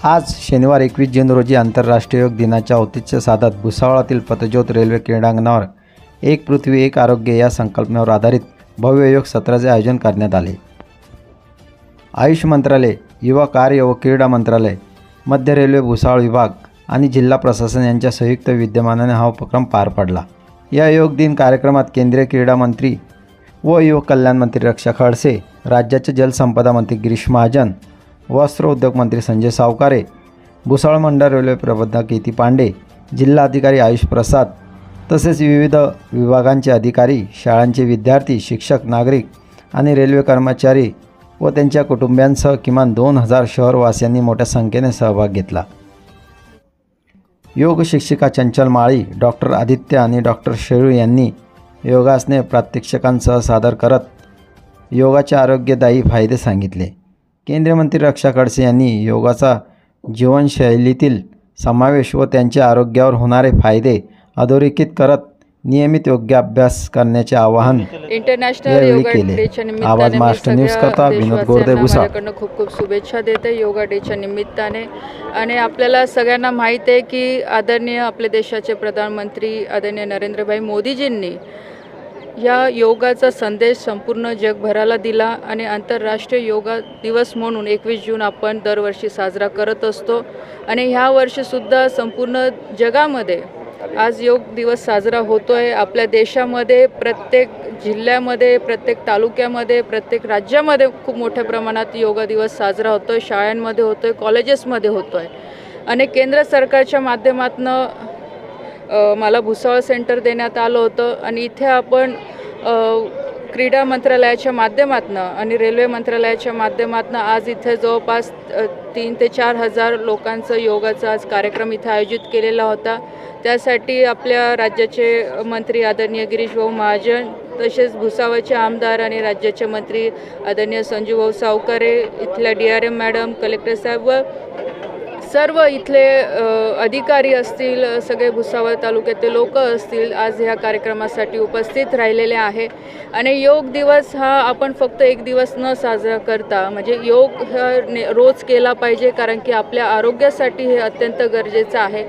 आज शनिवार 21 जून रोजी आंतरराष्ट्रीय योग दिनाच्या औचित्य साधत भुसावळातील पतज्योत रेल्वे क्रीडांगणावर एक पृथ्वी एक आरोग्य या संकल्पनेवर आधारित भव्य योग सत्राचे आयोजन करण्यात आले। आयुष मंत्रालय, युवा कार्य व क्रीडा मंत्रालय, मध्य रेल्वे भुसावळ विभाग आणि जिल्हा प्रशासन यांच्या संयुक्त विद्यमानाने हा उपक्रम पार पडला। या योग दिन कार्यक्रमात केंद्रीय क्रीडा मंत्री व युवक कल्याण मंत्री रक्षा खडसे, राज्याचे जलसंपदा मंत्री गिरीश महाजन, वस्त्र उद्योग मंत्री संजय सावकारे, भुसावळ मंडळ रेल्वे प्रबंधक इति पांडे, जिल्हाधिकारी आयुष प्रसाद तसेच विविध विभागांचे अधिकारी, शाळांचे विद्यार्थी, शिक्षक, नागरिक आणि रेल्वे कर्मचारी व त्यांच्या कुटुंबियांसह किमान 2000 शहरवासियांनी मोठ्या संख्येने सहभाग घेतला। योग शिक्षिका चंचल माळी, डॉक्टर आदित्य आणि डॉक्टर शेळू यांनी योगासने प्रात्यक्षिकांसह सादर करत योगाचे आरोग्यदायी फायदे सांगितले। केंद्रीय मंत्री रक्षा खडसे यांनी योगाचा जीवनशैलीतील समावेश व त्यांच्या आरोग्यावर होणारे फायदे अधोरेखित करत नियमित योगाभ्यास करण्याचे आवाहन इंटरनॅशनल योगा डेच्या निमित्ताने आवाज महाराष्ट्र न्यूज करता विनोद गोरदे भुसावळ। खूप खूप शुभेच्छा देते योगा डेच्या निमित्ताने। आणि आपल्याला सगळ्यांना माहीत आहे की आदरणीय आपले देशाचे प्रधानमंत्री आदरणीय नरेंद्रभाई मोदीजींनी या योगाचा संदेश संपूर्ण जगभराला दिला आणि आंतरराष्ट्रीय योगा दिवस म्हणून 21 जून आपण दरवर्षी साजरा करत असतो। आणि ह्या वर्षीसुद्धा संपूर्ण जगामध्ये आज योग दिवस साजरा होतोय। आपल्या देशामध्ये प्रत्येक जिल्ह्यामध्ये, प्रत्येक तालुक्यामध्ये, प्रत्येक राज्यामध्ये खूप मोठ्या प्रमाणात योगा दिवस साजरा होतोय। शाळांमध्ये होतोय, कॉलेजेसमध्ये होतोय आणि केंद्र सरकारच्या माध्यमातून मला भुसावळ सेंटर देण्यात आलं होतं आणि इथे आपण क्रीडा मंत्रालयाच्या माध्यमातून आणि रेल्वे मंत्रालयाच्या माध्यमातून आज इथे जवळपास 3 ते 4 हजार लोकांचा योगाचा आज कार्यक्रम इथे आयोजित केलेला होता। त्यासाठी आपल्या राज्याचे मंत्री आदरणीय गिरीश भाऊ महाजन तसेच भुसावळचे आमदार आणि राज्याचे मंत्री आदरणीय संजू भाऊ सावकारे, इथल्या DRM मॅडम, कलेक्टर साहेब व सर्व इथले अधिकारी असतील, सगळे भुसावळ तालुक्यातले लोक असतील आज ह्या कार्यक्रमासाठी उपस्थित राहिलेले आहे। आणि योग दिवस हा आपण फक्त एक दिवस न साजरा करता म्हणजे योग रोज केला पाहिजे, कारण की आपल्या आरोग्यासाठी हे अत्यंत गरजेचं आहे।